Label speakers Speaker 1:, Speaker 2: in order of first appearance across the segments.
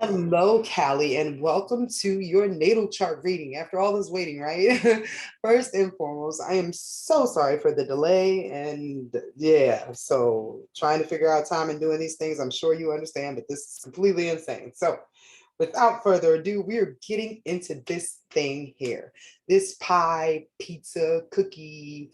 Speaker 1: Hello, Callie, and welcome to your natal chart reading. After all this waiting, right? First and foremost, I am so sorry for the delay. And yeah, so trying to figure out time and doing these things, I'm sure you understand, but this is completely insane. So without further ado, we are getting into this thing here. This pie, pizza, cookie,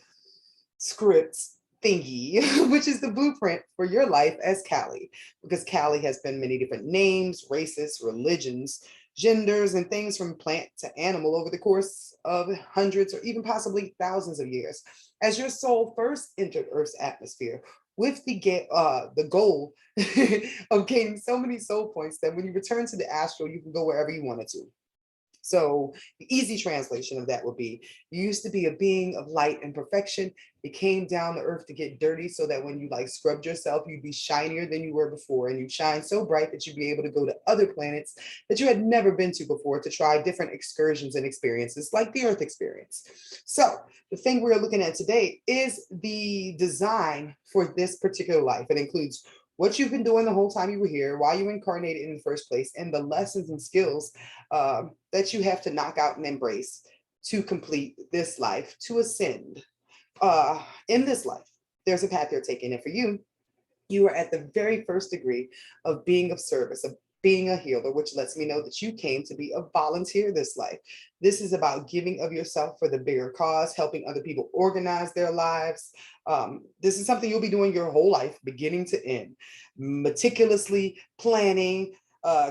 Speaker 1: scripts thingy, which is the blueprint for your life as Callie, because Callie has been many different names, races, religions, genders, and things from plant to animal over the course of hundreds or even possibly thousands of years. As your soul first entered Earth's atmosphere, with the goal of gaining so many soul points that when you return to the astral, you can go wherever you wanted to. So the easy translation of that would be, you used to be a being of light and perfection. You came down to earth to get dirty so that when you like scrubbed yourself, you'd be shinier than you were before. And you'd shine so bright that you'd be able to go to other planets that you had never been to before to try different excursions and experiences like the earth experience. So the thing we're looking at today is the design for this particular life. It includes what you've been doing the whole time you were here, why you incarnated in the first place, and the lessons and skills that you have to knock out and embrace to complete this life, to ascend. In this life, there's a path you're taking. And for you, you are at the very first degree of being of service, of being a healer, which lets me know that you came to be a volunteer this life. This is about giving of yourself for the bigger cause, helping other people organize their lives. This is something you'll be doing your whole life, beginning to end, meticulously planning,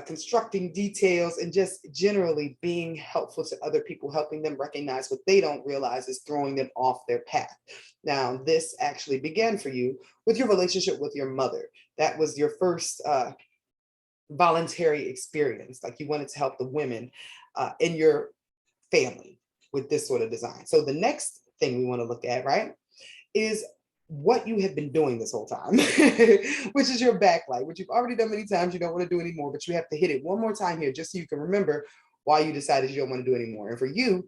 Speaker 1: constructing details, and just generally being helpful to other people, helping them recognize what they don't realize is throwing them off their path. Now, this actually began for you with your relationship with your mother. That was your first voluntary experience. Like you wanted to help the women in your family with this sort of design. So the next thing we want to look at, right, is what you have been doing this whole time, which is your backlight, which you've already done many times. You don't want to do anymore, but you have to hit it one more time here just so you can remember why you decided you don't want to do it anymore. And for you,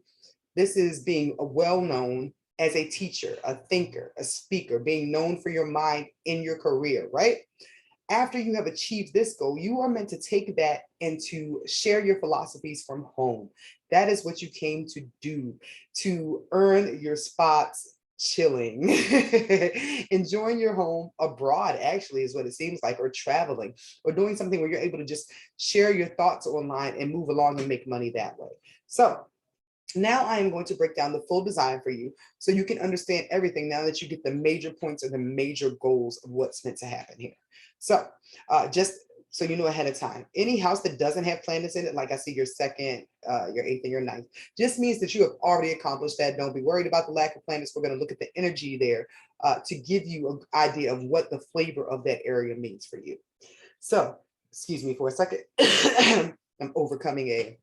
Speaker 1: this is being a well-known as a teacher, a thinker, a speaker, being known for your mind in your career, right? After you have achieved this goal, you are meant to take that and to share your philosophies from home. That is what you came to do, to earn your spots chilling, enjoying your home abroad, actually, is what it seems like, or traveling, or doing something where you're able to just share your thoughts online and move along and make money that way. So now I am going to break down the full design for you so you can understand everything now that you get the major points or the major goals of what's meant to happen here. So just so you know ahead of time, any house that doesn't have planets in it, like I see your second, your eighth, and your ninth, just means that you have already accomplished that. Don't be worried about the lack of planets. We're going to look at the energy there to give you an idea of what the flavor of that area means for you. So, excuse me for a second. I'm overcoming a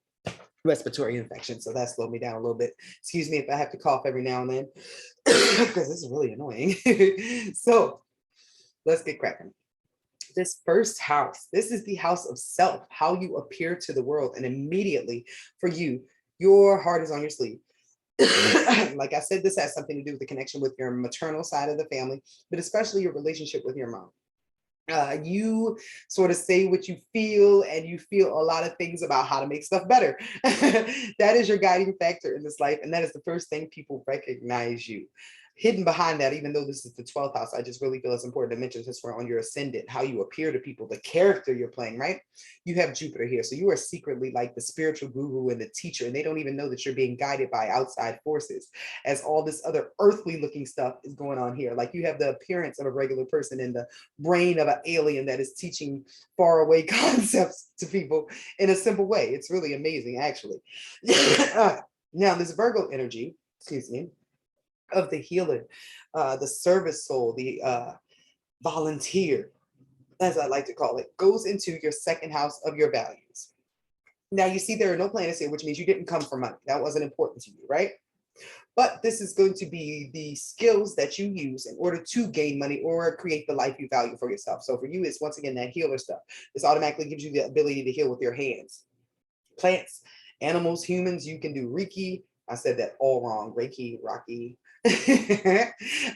Speaker 1: respiratory infection, so that slowed me down a little bit. Excuse me if I have to cough every now and then, because this is really annoying. So let's get cracking. This first house, this is the house of self, how you appear to the world. And immediately for you, your heart is on your sleeve. Like I said, this has something to do with the connection with your maternal side of the family, but especially your relationship with your mom. You sort of say what you feel, and you feel a lot of things about how to make stuff better. That is your guiding factor in this life, and that is the first thing people recognize you. Hidden behind that, even though this is the 12th house, I just really feel it's important to mention this for on your ascendant, how you appear to people, the character you're playing, right? You have Jupiter here. So you are secretly like the spiritual guru and the teacher, and they don't even know that you're being guided by outside forces, as all this other earthly looking stuff is going on here. Like you have the appearance of a regular person and the brain of an alien that is teaching faraway concepts to people in a simple way. It's really amazing, actually. Now, this Virgo energy, excuse me, of the healer, the service soul, the volunteer, as I like to call it, goes into your second house of your values. Now, you see there are no planets here, which means you didn't come for money. That wasn't important to you, right? But this is going to be the skills that you use in order to gain money or create the life you value for yourself. So for you, it's once again that healer stuff. This automatically gives you the ability to heal with your hands. Plants, animals, humans, you can do Reiki. I said that all wrong. Reiki, Rocky.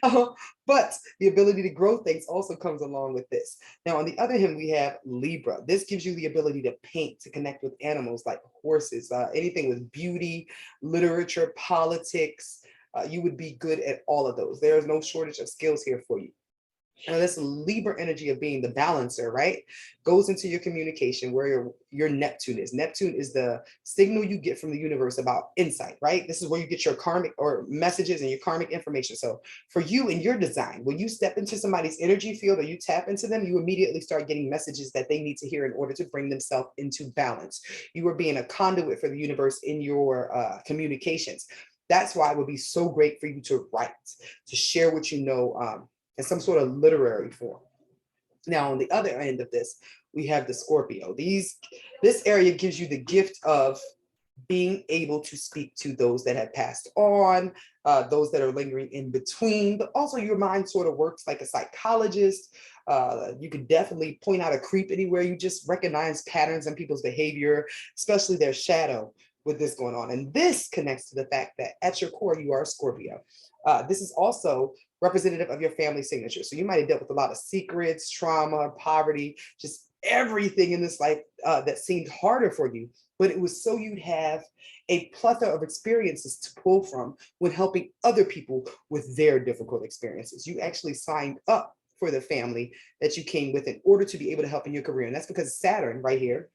Speaker 1: Uh, but the ability to grow things also comes along with this. Now, on the other hand, we have Libra. This gives you the ability to paint, to connect with animals like horses, anything with beauty, literature, politics. You would be good at all of those. There is no shortage of skills here for you. Now, this Libra energy of being the balancer, right, goes into your communication where your Neptune is. Neptune is the signal you get from the universe about insight, right? This is where you get your karmic or messages and your karmic information. So for you in your design, when you step into somebody's energy field or you tap into them, you immediately start getting messages that they need to hear in order to bring themselves into balance. You are being a conduit for the universe in your communications. That's why it would be so great for you to write, to share what you know, in some sort of literary form. Now, on the other end of this, we have the Scorpio. This area gives you the gift of being able to speak to those that have passed on, those that are lingering in between, but also your mind sort of works like a psychologist. You could definitely point out a creep anywhere. You just recognize patterns in people's behavior, especially their shadow with this going on. And this connects to the fact that at your core, you are a Scorpio. This is also representative of your family signature. So you might have dealt with a lot of secrets, trauma, poverty, just everything in this life that seemed harder for you, but it was so you'd have a plethora of experiences to pull from when helping other people with their difficult experiences. You actually signed up for the family that you came with in order to be able to help in your career. And that's because Saturn right here,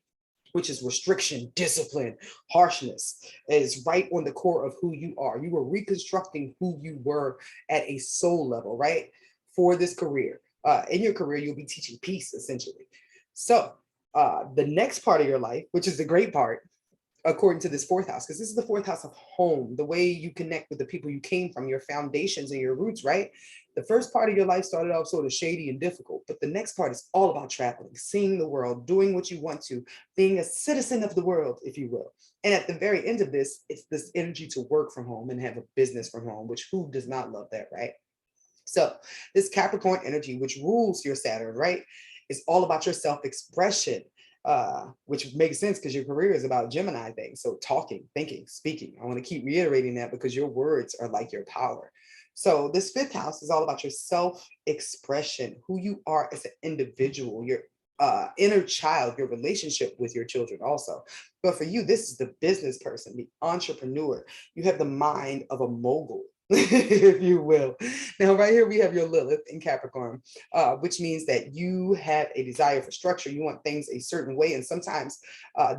Speaker 1: which is restriction, discipline, harshness, is right on the core of who you are. You were reconstructing who you were at a soul level, right? For this career. In your career, you'll be teaching peace, essentially. So the next part of your life, which is the great part, according to this fourth house, because this is the fourth house of home, the way you connect with the people you came from, your foundations and your roots, right? The first part of your life started off sort of shady and difficult, but the next part is all about traveling, seeing the world, doing what you want to, being a citizen of the world, if you will. And at the very end of this, it's this energy to work from home and have a business from home, which who does not love that, right? So this Capricorn energy, which rules your Saturn, right, is all about your self-expression, which makes sense because your career is about Gemini things. So talking, thinking, speaking. I want to keep reiterating that because your words are like your power. So this fifth house is all about your self-expression, who you are as an individual, your inner child, your relationship with your children also. But for you, this is the business person, the entrepreneur. You have the mind of a mogul, if you will. Now, right here, we have your Lilith in Capricorn, which means that you have a desire for structure. You want things a certain way. And sometimes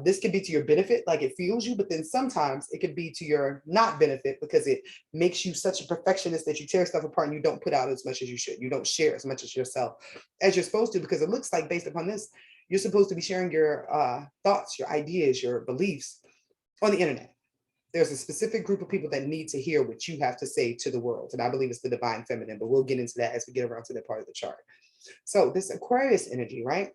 Speaker 1: this can be to your benefit, like it fuels you, but then sometimes it can be to your not benefit because it makes you such a perfectionist that you tear stuff apart and you don't put out as much as you should. You don't share as much as yourself as you're supposed to, because it looks like based upon this, you're supposed to be sharing your thoughts, your ideas, your beliefs on the internet. There's a specific group of people that need to hear what you have to say to the world. And I believe it's the divine feminine, but we'll get into that as we get around to that part of the chart. So this Aquarius energy, right?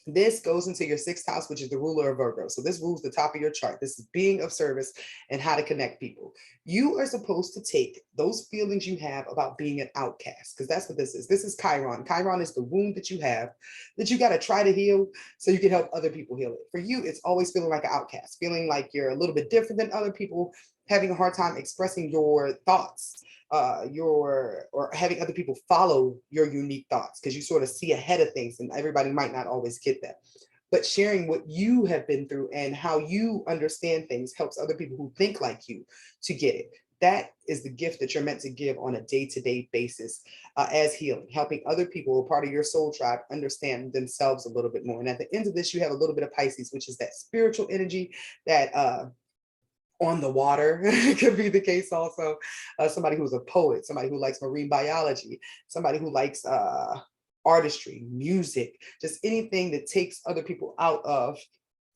Speaker 1: This goes into your sixth house, which is the ruler of Virgo. So this rules the top of your chart. This is being of service and how to connect people. You are supposed to take those feelings you have about being an outcast, because that's what this is. This is Chiron. Chiron is the wound that you have that you got to try to heal so you can help other people heal it. For you, it's always feeling like an outcast, feeling like you're a little bit different than other people, having a hard time expressing your thoughts, or having other people follow your unique thoughts because you sort of see ahead of things and everybody might not always get that. But sharing what you have been through and how you understand things helps other people who think like you to get it. That is the gift that you're meant to give on a day-to-day basis as healing, helping other people, part of your soul tribe, understand themselves a little bit more. And at the end of this, you have a little bit of Pisces, which is that spiritual energy that on the water could be the case also. Somebody who's a poet, somebody who likes marine biology, somebody who likes artistry, music, just anything that takes other people out of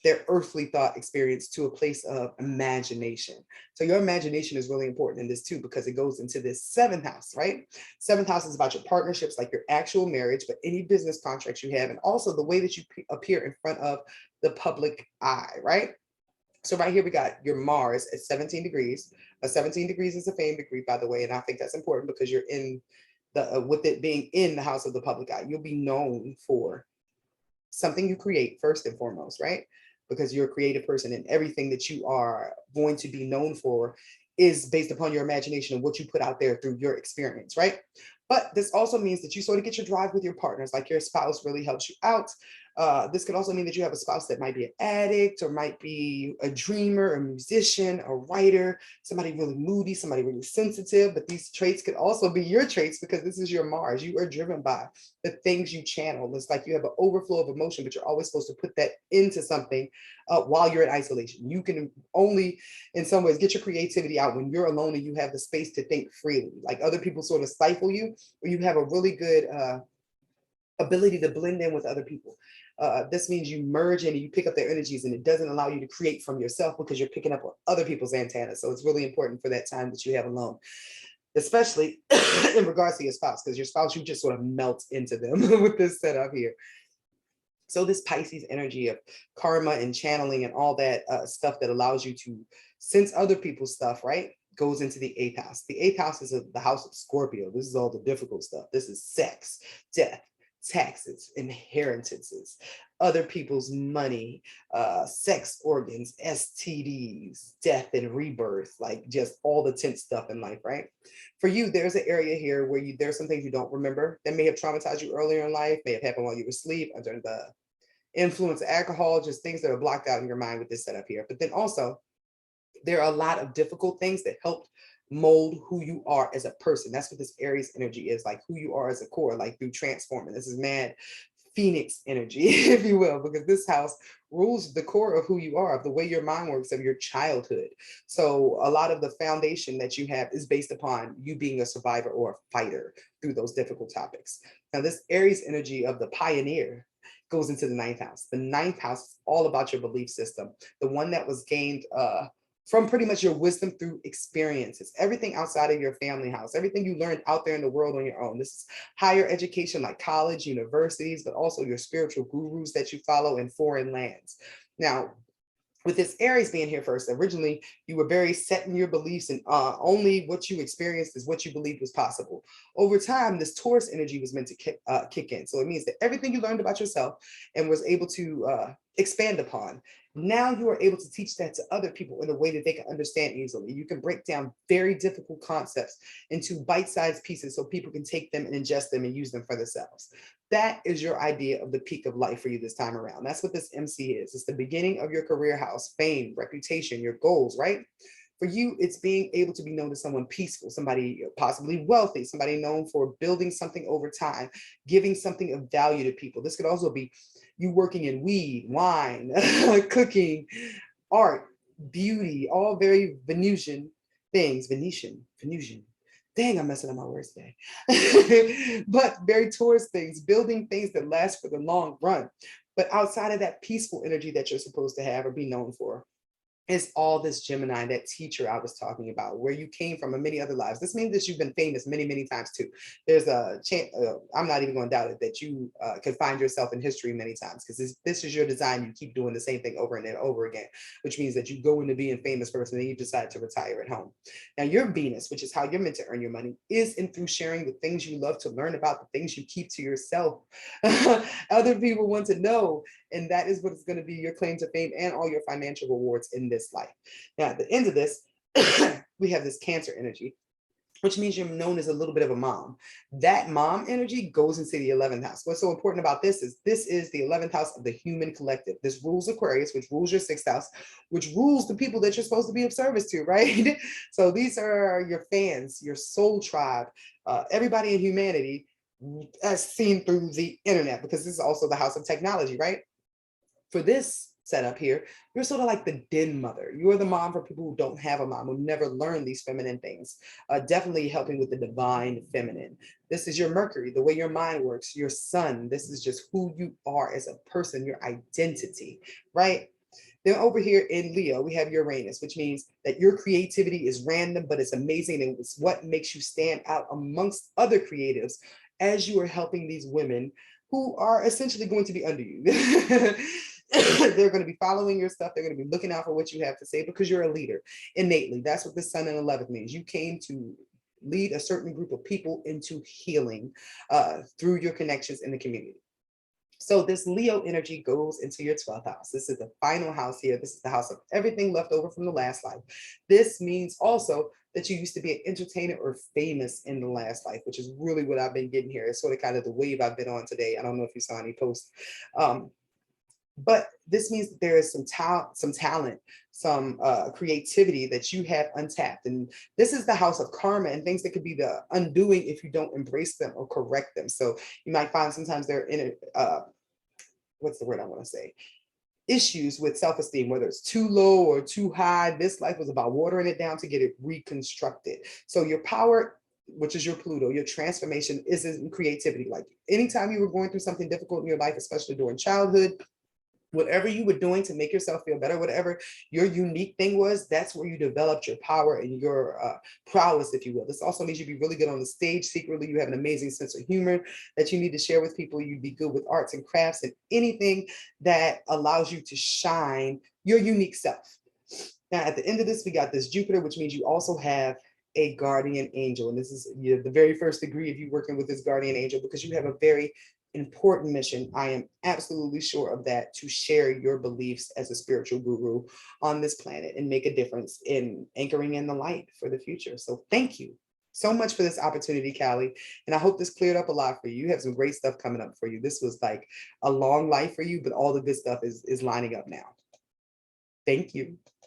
Speaker 1: their earthly thought experience to a place of imagination. So your imagination is really important in this too, because it goes into this seventh house, right? Seventh house is about your partnerships, like your actual marriage, but any business contracts you have, and also the way that you appear in front of the public eye, right? So right here, we got your Mars at 17 degrees. 17 degrees is a fame degree, by the way. And I think that's important because you're in the, with it being in the house of the public eye, you'll be known for something you create first and foremost, right? Because you're a creative person and everything that you are going to be known for is based upon your imagination and what you put out there through your experience, right? But this also means that you sort of get your drive with your partners, like your spouse really helps you out. This could also mean that you have a spouse that might be an addict or might be a dreamer, a musician, a writer, somebody really moody, somebody really sensitive. But these traits could also be your traits because this is your Mars. You are driven by the things you channel. It's like you have an overflow of emotion, but you're always supposed to put that into something while you're in isolation. You can only, in some ways, get your creativity out when you're alone and you have the space to think freely. Like other people sort of stifle you, or you have a really good ability to blend in with other people. This means you merge in and you pick up their energies, and it doesn't allow you to create from yourself because you're picking up on other people's antennas. So it's really important for that time that you have alone, especially in regards to your spouse, because your spouse, you just sort of melt into them with this setup here. So this Pisces energy of karma and channeling and all that stuff that allows you to sense other people's stuff, right, goes into the eighth house. The eighth house is the house of Scorpio. This is all the difficult stuff. This is sex, death, taxes, inheritances, other people's money, sex organs, STDs, death and rebirth, like just all the tense stuff in life, right? For you, there's an area here where there's some things you don't remember that may have traumatized you earlier in life, may have happened while you were asleep, under the influence of alcohol, just things that are blocked out in your mind with this setup here. But then also, there are a lot of difficult things that helped mold who you are as a person. That's what this Aries energy is, like who you are as a core, like through transforming. This is mad Phoenix energy, if you will, because this house rules the core of who you are, of the way your mind works, of your childhood. So a lot of the foundation that you have is based upon you being a survivor or a fighter through those difficult topics. Now, this Aries energy of the pioneer goes into the ninth house. The ninth house is all about your belief system, the one that was gained from pretty much your wisdom through experiences, everything outside of your family house, everything you learned out there in the world on your own. This is higher education like college, universities, but also your spiritual gurus that you follow in foreign lands. Now, with this Aries being here first, originally you were very set in your beliefs and only what you experienced is what you believed was possible. Over time, this Taurus energy was meant to kick in. So it means that everything you learned about yourself and was able to expand upon, now you are able to teach that to other people in a way that they can understand easily. You can break down very difficult concepts into bite-sized pieces so people can take them and ingest them and use them for themselves. That is your idea of the peak of life for you this time around. That's what this MC is. It's the beginning of your career house, fame, reputation, your goals, right? For you, it's being able to be known as someone peaceful, somebody possibly wealthy, somebody known for building something over time, giving something of value to people. This could also be you working in weed, wine, cooking, art, beauty, all very Venusian things. Venusian. Dang, I'm messing up my words today. But very Taurus things, building things that last for the long run. But outside of that peaceful energy that you're supposed to have or be known for, is all this Gemini, that teacher I was talking about, where you came from in many other lives. This means that you've been famous many, many times too. There's a chance, I'm not even going to doubt it, that you can find yourself in history many times because this is your design. You keep doing the same thing over and over again, which means that you go into being famous first and then you decide to retire at home. Now, your Venus, which is how you're meant to earn your money, is in through sharing the things you love to learn about, the things you keep to yourself. Other people want to know, and that is what is going to be your claim to fame and all your financial rewards in this life. Now, at the end of this, we have this Cancer energy, which means you're known as a little bit of a mom. That mom energy goes into the 11th house. What's so important about this is the 11th house of the human collective. This rules Aquarius, which rules your 6th house, which rules the people that you're supposed to be of service to, right? So these are your fans, your soul tribe, everybody in humanity as seen through the internet, because this is also the house of technology, right? For this setup here, you're sort of like the den mother. You're the mom for people who don't have a mom, who never learned these feminine things. Definitely helping with the divine feminine. This is your Mercury, the way your mind works, your sun. This is just who you are as a person, your identity, right? Then over here in Leo, we have Uranus, which means that your creativity is random, but it's amazing. And it's what makes you stand out amongst other creatives as you are helping these women who are essentially going to be under you. They're going to be following your stuff. They're going to be looking out for what you have to say because you're a leader innately. That's what the sun in 11th means. You came to lead a certain group of people into healing through your connections in the community. So this Leo energy goes into your 12th house. This is the final house here. This is the house of everything left over from the last life. This means also that you used to be an entertainer or famous in the last life, which is really what I've been getting here. It's sort of kind of the wave I've been on today. I don't know if you saw any posts. Um, but this means that there is some talent, some creativity that you have untapped. And this is the house of karma and things that could be the undoing if you don't embrace them or correct them. So you might find sometimes they're in what's the word I want to say? Issues with self-esteem, whether it's too low or too high. This life was about watering it down to get it reconstructed. So your power, which is your Pluto, your transformation is in creativity. Like anytime you were going through something difficult in your life, especially during childhood, whatever you were doing to make yourself feel better, whatever your unique thing was, that's where you developed your power and your prowess, if you will. This also means you'd be really good on the stage. Secretly, you have an amazing sense of humor that you need to share with people. You'd be good with arts and crafts and anything that allows you to shine your unique self. Now, at the end of this, we got this Jupiter, which means you also have a guardian angel. And this is the very first degree of you working with this guardian angel because you have a very important mission. I am absolutely sure of that, to share your beliefs as a spiritual guru on this planet and make a difference in anchoring in the light for the future. So thank you so much for this opportunity, Callie. And I hope this cleared up a lot for you. You have some great stuff coming up for you. This was like a long life for you, but all the good stuff is lining up now. Thank you.